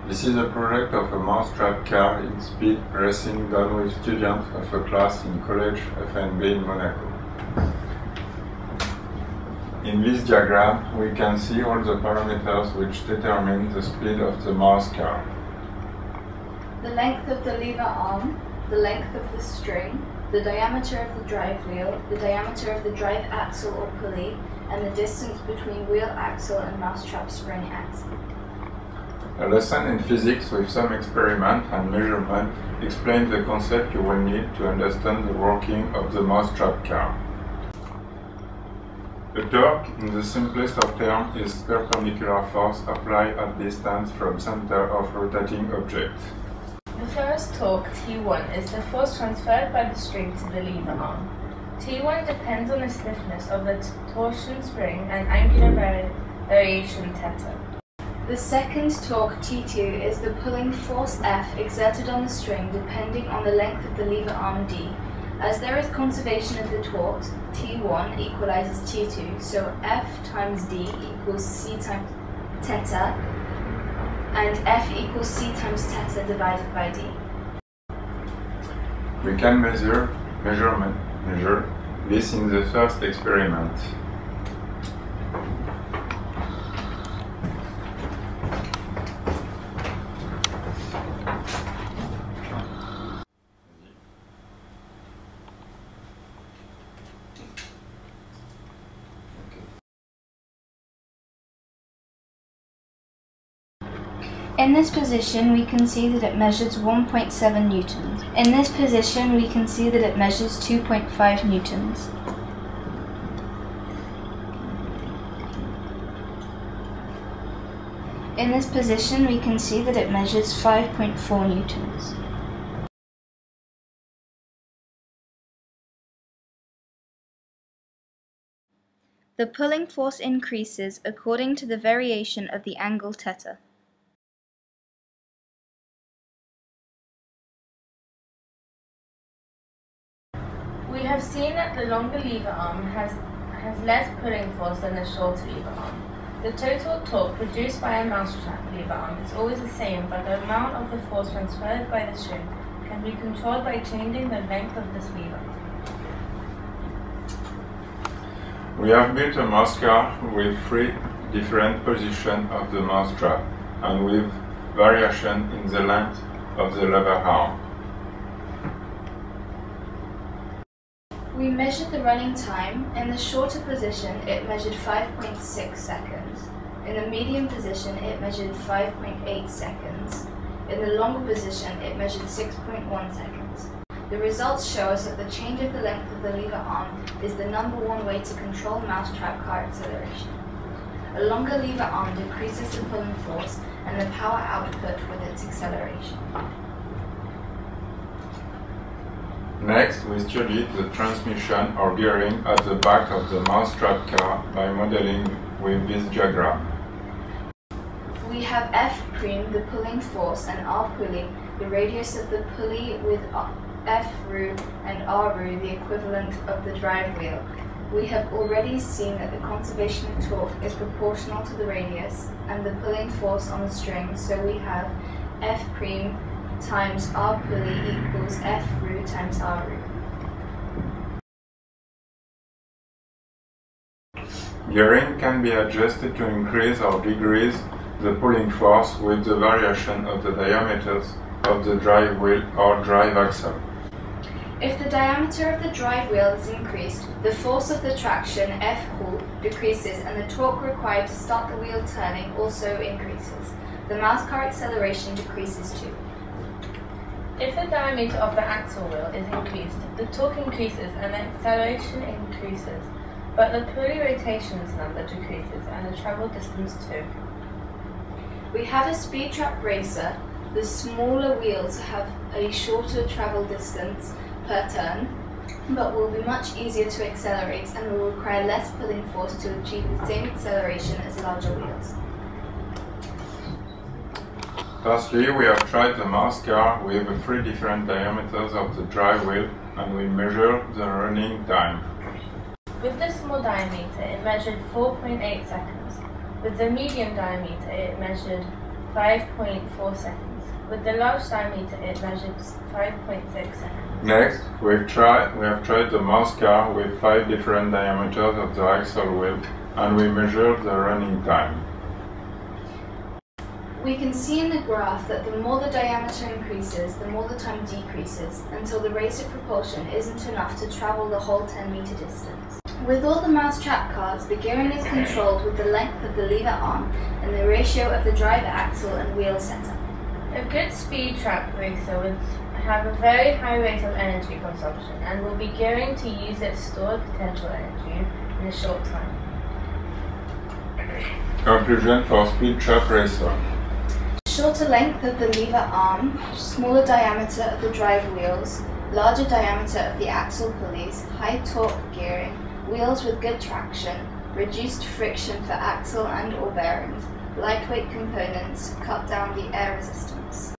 This is a project of a mousetrap car in speed racing done with students of a class in college FANB in Monaco. In this diagram, we can see all the parameters which determine the speed of the mouse car. The length of the lever arm, the length of the string, the diameter of the drive wheel, the diameter of the drive axle or pulley, and the distance between wheel axle and mousetrap spring axle. A lesson in physics with some experiment and measurement explains the concept you will need to understand the working of the mousetrap car. A torque, in the simplest of terms, is perpendicular force applied at distance from center of rotating object. The first torque, T1, is the force transferred by the string to the lever arm. T1 depends on the stiffness of the torsion spring and angular variation theta. The second torque, T2, is the pulling force F exerted on the string depending on the length of the lever arm D. As there is conservation of the torques, T1 equalizes T2, so F times D equals C times theta, and F equals C times theta divided by D. We can measure this in the first experiment. In this position, we can see that it measures 1.7 newtons. In this position, we can see that it measures 2.5 newtons. In this position, we can see that it measures 5.4 newtons. The pulling force increases according to the variation of the angle theta. We have seen that the longer lever arm has less pulling force than the shorter lever arm. The total torque produced by a mousetrap lever arm is always the same, but the amount of the force transferred by the string can be controlled by changing the length of this lever. We have built a mouse car with 3 different positions of the mousetrap and with variation in the length of the lever arm. We measured the running time. In the shorter position, it measured 5.6 seconds. In the medium position, it measured 5.8 seconds. In the longer position, it measured 6.1 seconds. The results show us that the change of the length of the lever arm is the #1 way to control mousetrap car acceleration. A longer lever arm decreases the pulling force and the power output with its acceleration. Next, we studied the transmission or gearing at the back of the mousetrap car by modeling with this diagram. We have F', the pulling force, and R pulley, the radius of the pulley, with F ru and R ru, the equivalent of the drive wheel. We have already seen that the conservation of torque is proportional to the radius and the pulling force on the string, so we have F' times R pulley equals F ru times R ru. Gearing can be adjusted to increase or decrease the pulling force with the variation of the diameters of the drive wheel or drive axle. If the diameter of the drive wheel is increased, the force of the traction F decreases and the torque required to start the wheel turning also increases. The mouse car acceleration decreases too. If the diameter of the axle wheel is increased, the torque increases and the acceleration increases, but the pulley rotations number decreases and the travel distance too. We have a speed trap racer. The smaller wheels have a shorter travel distance per turn, but will be much easier to accelerate and will require less pulling force to achieve the same acceleration as larger wheels. Firstly, we have tried the mouse car with the 3 different diameters of the drive wheel and we measure the running time. With the small diameter, it measured 4.8 seconds. With the medium diameter, it measured 5.4 seconds. With the large diameter, it measures 5.6 seconds. Next, we have tried the mouse car with 5 different diameters of the axle wheel, and we measured the running time. We can see in the graph that the more the diameter increases, the more the time decreases, until the rate of propulsion isn't enough to travel the whole 10-meter distance. With all the mousetrap cars, the gearing is controlled with the length of the lever arm and the ratio of the drive axle and wheel setup. A good speed track racer would have a very high rate of energy consumption and will be gearing to use its stored potential energy in a short time. Conclusion for speed trap racer. Shorter length of the lever arm, smaller diameter of the drive wheels, larger diameter of the axle pulleys, high torque gearing, wheels with good traction, reduced friction for axle and or bearings, lightweight components, cut down the air resistance.